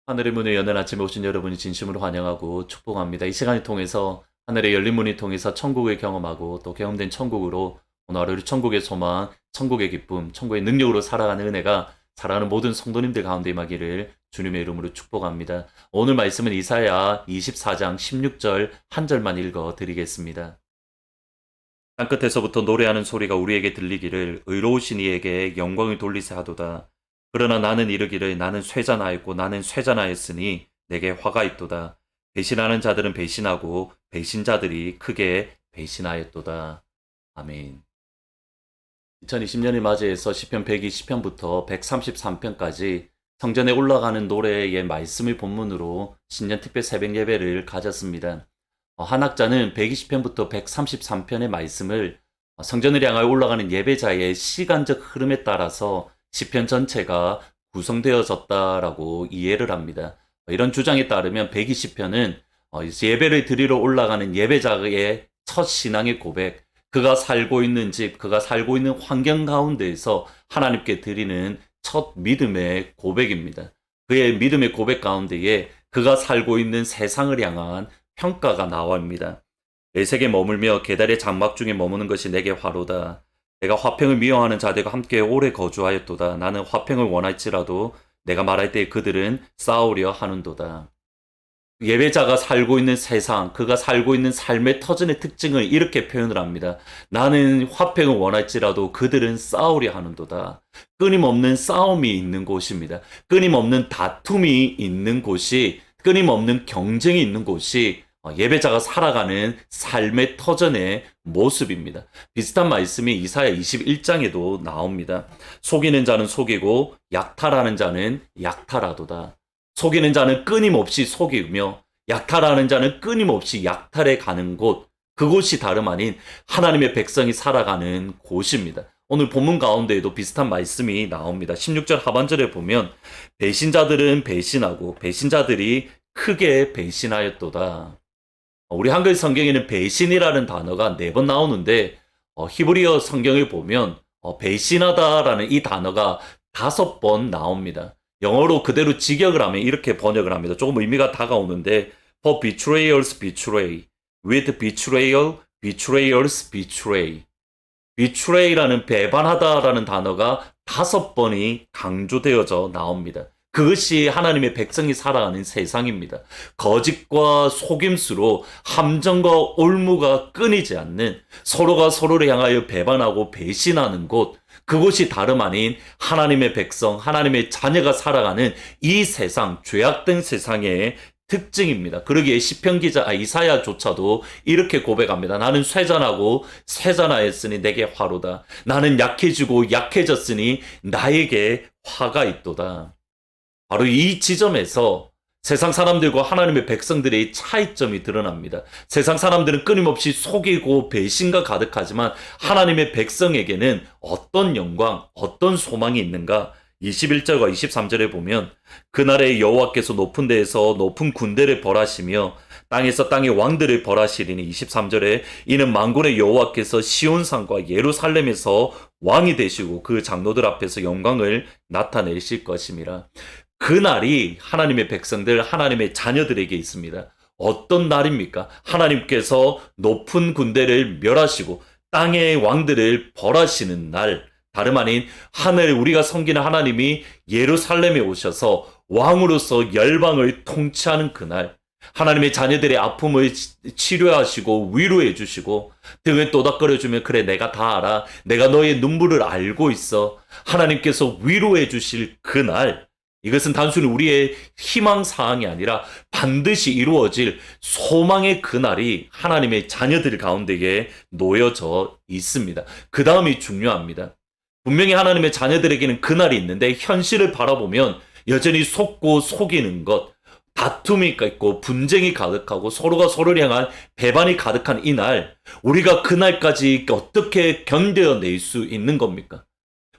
하늘의 문을 여는 아침에 오신 여러분이 진심으로 환영하고 축복합니다. 이 시간을 통해서 하늘의 열린 문을 통해서 천국을 경험하고 또 경험된 천국으로 오늘 하루 천국의 소망, 천국의 기쁨, 천국의 능력으로 살아가는 은혜가 사랑하는 모든 성도님들 가운데 임하기를 주님의 이름으로 축복합니다. 오늘 말씀은 이사야 24장 16절 한 절만 읽어 드리겠습니다. 땅끝에서부터 노래하는 소리가 우리에게 들리기를 의로우신 이에게 영광을 돌리세 하도다. 그러나 나는 이르기를 나는 쇠잔하였고 나는 쇠잔하였으니 내게 화가 있도다. 배신하는 자들은 배신하고 배신자들이 크게 배신하였도다. 아멘. 2020년을 맞이해서 시편 120편부터 133편까지 성전에 올라가는 노래의 말씀을 본문으로 신년 특별 새벽 예배를 가졌습니다. 한학자는 120편부터 133편의 말씀을 성전을 향하여 올라가는 예배자의 시간적 흐름에 따라서 시편 전체가 구성되어졌다라고 이해를 합니다. 이런 주장에 따르면 120편은 예배를 드리러 올라가는 예배자의 첫 신앙의 고백, 그가 살고 있는 집, 그가 살고 있는 환경 가운데에서 하나님께 드리는 첫 믿음의 고백입니다. 그의 믿음의 고백 가운데에 그가 살고 있는 세상을 향한 평가가 나옵니다. 내색에 머물며 계달의 장막 중에 머무는 것이 내게 화로다. 내가 화평을 미워하는 자들과 함께 오래 거주하였도다. 나는 화평을 원할지라도 내가 말할 때 그들은 싸우려 하는도다. 예배자가 살고 있는 세상, 그가 살고 있는 삶의 터전의 특징을 이렇게 표현을 합니다. 나는 화평을 원할지라도 그들은 싸우려 하는도다. 끊임없는 싸움이 있는 곳입니다. 끊임없는 다툼이 있는 곳이, 끊임없는 경쟁이 있는 곳이 예배자가 살아가는 삶의 터전의 모습입니다. 비슷한 말씀이 이사야 21장에도 나옵니다. 속이는 자는 속이고 약탈하는 자는 약탈하도다. 속이는 자는 끊임없이 속이며 약탈하는 자는 끊임없이 약탈해 가는 곳, 그곳이 다름 아닌 하나님의 백성이 살아가는 곳입니다. 오늘 본문 가운데에도 비슷한 말씀이 나옵니다. 16절 하반절에 보면 배신자들은 배신하고 배신자들이 크게 배신하였도다. 우리 한글 성경에는 배신이라는 단어가 4번 나오는데 히브리어 성경을 보면 배신하다라는 이 단어가 5번 나옵니다. 영어로 그대로 직역을 하면 이렇게 번역을 합니다. 조금 의미가 다가오는데 For betrayals betray, with betrayal, betrayals betray. betray라는 배반하다라는 단어가 5번이 강조되어져 나옵니다. 그것이 하나님의 백성이 살아가는 세상입니다. 거짓과 속임수로 함정과 올무가 끊이지 않는, 서로가 서로를 향하여 배반하고 배신하는 곳, 그곳이 다름 아닌 하나님의 백성, 하나님의 자녀가 살아가는 이 세상, 죄악된 세상의 특징입니다. 그러기에 시편 기자 이사야조차도 이렇게 고백합니다. 나는 쇠잔하고 쇠잔하였으니 내게 화로다. 나는 약해지고 약해졌으니 나에게 화가 있도다. 바로 이 지점에서 세상 사람들과 하나님의 백성들의 차이점이 드러납니다. 세상 사람들은 끊임없이 속이고 배신과 가득하지만 하나님의 백성에게는 어떤 영광, 어떤 소망이 있는가? 21절과 23절에 보면 그날에 여호와께서 높은 데에서 높은 군대를 벌하시며 땅에서 땅의 왕들을 벌하시리니 23절에 이는 만군의 여호와께서 시온산과 예루살렘에서 왕이 되시고 그 장로들 앞에서 영광을 나타내실 것임이라. 그날이 하나님의 백성들, 하나님의 자녀들에게 있습니다. 어떤 날입니까? 하나님께서 높은 군대를 멸하시고 땅의 왕들을 벌하시는 날, 다름 아닌 하늘 우리가 섬기는 하나님이 예루살렘에 오셔서 왕으로서 열방을 통치하는 그날, 하나님의 자녀들의 아픔을 치료하시고 위로해 주시고 등을 또닥거려주면 그래 내가 다 알아, 내가 너의 눈물을 알고 있어, 하나님께서 위로해 주실 그날, 이것은 단순히 우리의 희망사항이 아니라 반드시 이루어질 소망의 그날이 하나님의 자녀들 가운데에 놓여져 있습니다. 그 다음이 중요합니다. 분명히 하나님의 자녀들에게는 그날이 있는데 현실을 바라보면 여전히 속고 속이는 것, 다툼이 있고 분쟁이 가득하고 서로가 서로를 향한 배반이 가득한 이날, 우리가 그날까지 어떻게 견뎌낼 수 있는 겁니까?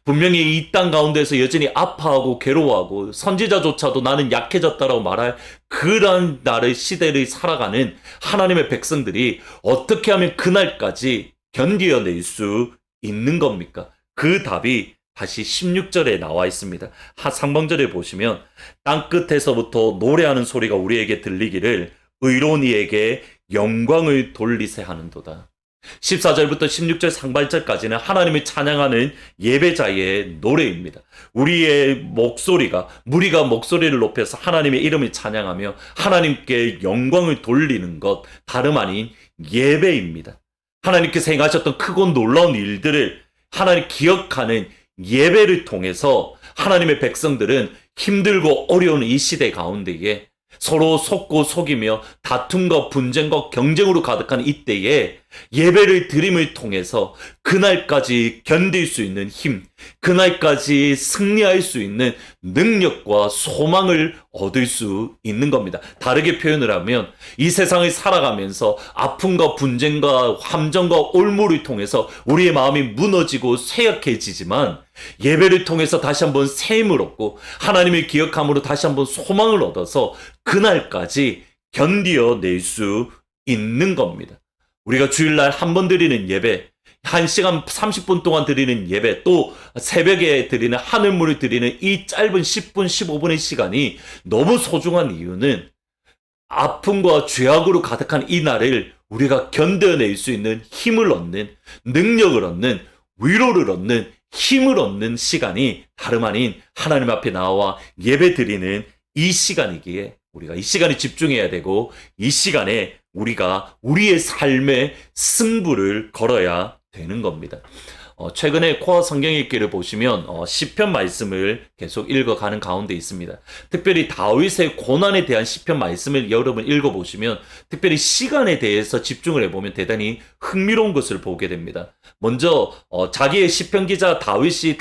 분명히 이 땅 가운데서 여전히 아파하고 괴로워하고 선지자조차도 나는 약해졌다라고 말할 그런 날의 시대를 살아가는 하나님의 백성들이 어떻게 하면 그날까지 견뎌낼 수 있는 겁니까? 그 답이 다시 16절에 나와 있습니다. 상반절에 보시면 땅끝에서부터 노래하는 소리가 우리에게 들리기를 의로운 이에게 영광을 돌리세 하는도다. 14절부터 16절 상반절까지는 하나님을 찬양하는 예배자의 노래입니다. 무리가 목소리를 높여서 하나님의 이름을 찬양하며 하나님께 영광을 돌리는 것 다름 아닌 예배입니다. 하나님께서 행하셨던 크고 놀라운 일들을 하나님 기억하는 예배를 통해서 하나님의 백성들은 힘들고 어려운 이 시대 가운데에 서로 속고 속이며 다툼과 분쟁과 경쟁으로 가득한 이때에 예배를 드림을 통해서 그날까지 견딜 수 있는 힘, 그날까지 승리할 수 있는 능력과 소망을 얻을 수 있는 겁니다. 다르게 표현을 하면 이 세상을 살아가면서 아픔과 분쟁과 함정과 올무를 통해서 우리의 마음이 무너지고 쇠약해지지만 예배를 통해서 다시 한번 새 힘을 얻고 하나님을 기억함으로 다시 한번 소망을 얻어서 그날까지 견디어낼 수 있는 겁니다. 우리가 주일날 한 번 드리는 예배, 1시간 30분 동안 드리는 예배, 또 새벽에 드리는 하늘문을 드리는 이 짧은 10분, 15분의 시간이 너무 소중한 이유는 아픔과 죄악으로 가득한 이 날을 우리가 견뎌낼 수 있는 힘을 얻는, 능력을 얻는, 위로를 얻는, 힘을 얻는 시간이 다름 아닌 하나님 앞에 나와 예배 드리는 이 시간이기에 우리가 이 시간에 집중해야 되고 이 시간에 우리가 우리의 삶의 승부를 걸어야 되는 겁니다. 최근에 코어 성경 읽기를 보시면 시편 말씀을 계속 읽어가는 가운데 있습니다. 특별히 다윗의 고난에 대한 시편 말씀을 여러분 읽어보시면 특별히 시간에 대해서 집중을 해보면 대단히 흥미로운 것을 보게 됩니다. 먼저 자기의 시편 기자 다윗이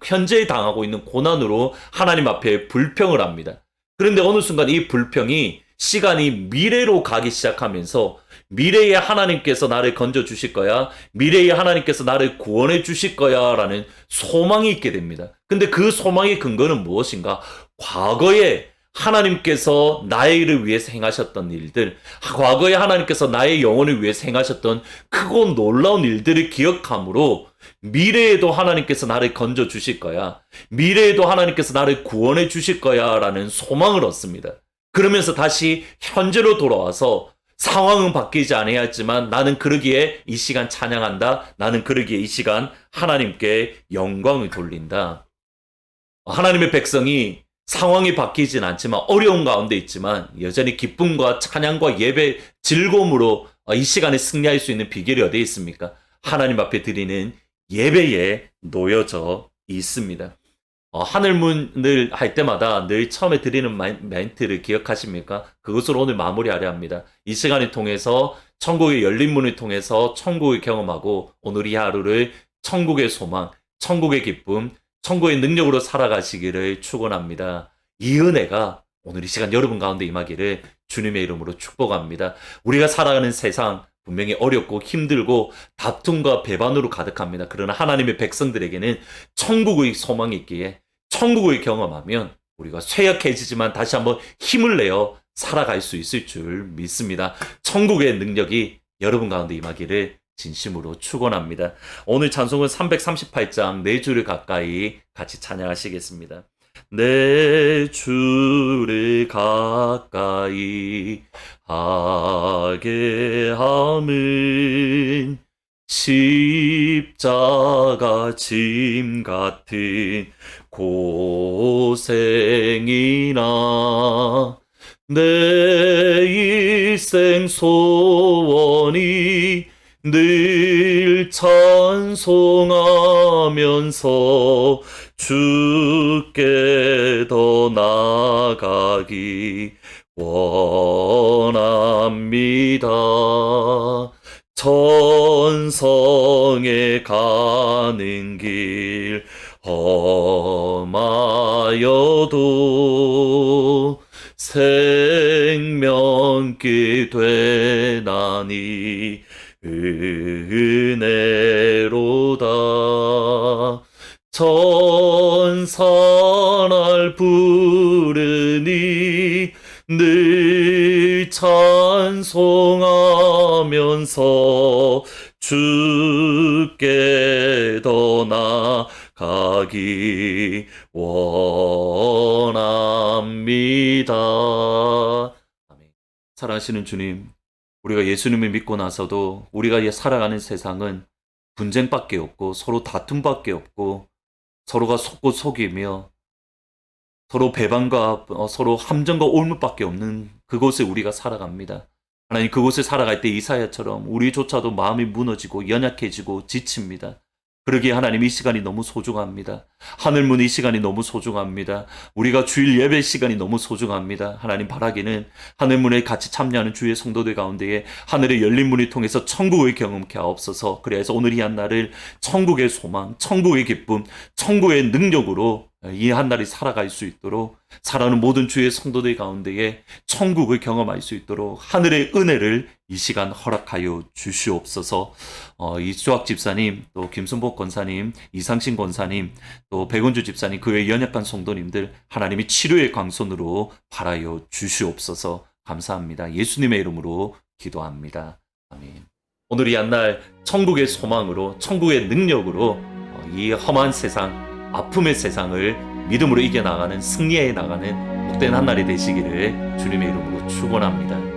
현재 당하고 있는 고난으로 하나님 앞에 불평을 합니다. 그런데 어느 순간 이 불평이 시간이 미래로 가기 시작하면서 미래에 하나님께서 나를 건져 주실 거야, 미래에 하나님께서 나를 구원해 주실 거야 라는 소망이 있게 됩니다. 근데 그 소망의 근거는 무엇인가? 과거에 하나님께서 나를 위해서 행하셨던 일들, 과거에 하나님께서 나의 영혼을 위해서 행하셨던 크고 놀라운 일들을 기억함으로 미래에도 하나님께서 나를 건져 주실 거야, 미래에도 하나님께서 나를 구원해 주실 거야 라는 소망을 얻습니다. 그러면서 다시 현재로 돌아와서 상황은 바뀌지 아니하지만 나는 그러기에 이 시간 찬양한다. 나는 그러기에 이 시간 하나님께 영광을 돌린다. 하나님의 백성이 상황이 바뀌진 않지만 어려운 가운데 있지만 여전히 기쁨과 찬양과 예배, 즐거움으로 이 시간에 승리할 수 있는 비결이 어디에 있습니까? 하나님 앞에 드리는 예배에 놓여져 있습니다. 하늘문을 할 때마다 늘 처음에 드리는 멘트를 기억하십니까? 그것으로 오늘 마무리하려 합니다. 이 시간을 통해서 천국의 열린 문을 통해서 천국을 경험하고 오늘 이 하루를 천국의 소망, 천국의 기쁨, 천국의 능력으로 살아가시기를 축원합니다. 이 은혜가 오늘 이 시간 여러분 가운데 임하기를 주님의 이름으로 축복합니다. 우리가 살아가는 세상 분명히 어렵고 힘들고 다툼과 배반으로 가득합니다. 그러나 하나님의 백성들에게는 천국의 소망이 있기에 천국을 경험하면 우리가 쇠약해지지만 다시 한번 힘을 내어 살아갈 수 있을 줄 믿습니다. 천국의 능력이 여러분 가운데 임하기를 진심으로 축원합니다. 오늘 찬송은 338장 내 주를 가까이 같이 찬양하시겠습니다. 내 주를 가까이 하게 함은 십자가 짐 같은 고생이나 내 일생 소원이 늘 찬송하면서 주께 더 나아가기 원합니다. 천성에 가는 길 험하여도 생명길 되나니 은혜로다. 천사날 부르니 늘 찬송하면서 주께 더 가기 원합니다. 아멘. 사랑하시는 주님, 우리가 예수님을 믿고 나서도 우리가 살아가는 세상은 분쟁밖에 없고 서로 다툼밖에 없고 서로가 속고 속이며 서로 배반과 서로 함정과 올무밖에 없는 그곳에 우리가 살아갑니다. 하나님, 그곳에 살아갈 때 이사야처럼 우리조차도 마음이 무너지고 연약해지고 지칩니다. 그러기에 하나님, 이 시간이 너무 소중합니다. 하늘문 이 시간이 너무 소중합니다. 우리가 주일 예배 시간이 너무 소중합니다. 하나님, 바라기는 하늘문에 같이 참여하는 주의 성도들 가운데에 하늘의 열린 문을 통해서 천국을 경험케 하옵소서. 그래서 오늘 이 한날을 천국의 소망, 천국의 기쁨, 천국의 능력으로 이 한날이 살아갈 수 있도록, 살아오는 모든 주의 성도들 가운데에 천국을 경험할 수 있도록 하늘의 은혜를 이 시간 허락하여 주시옵소서. 이수학 집사님, 또 김순복 권사님, 이상신 권사님, 또 백원주 집사님, 그 외 연약한 성도님들 하나님이 치료의 광선으로 바라여 주시옵소서. 감사합니다. 예수님의 이름으로 기도합니다. 아멘. 오늘 이 한날 천국의 소망으로, 천국의 능력으로 이 험한 세상, 아픔의 세상을 믿음으로 이겨나가는, 승리해 나가는 복된 한날이 되시기를 주님의 이름으로 축원합니다.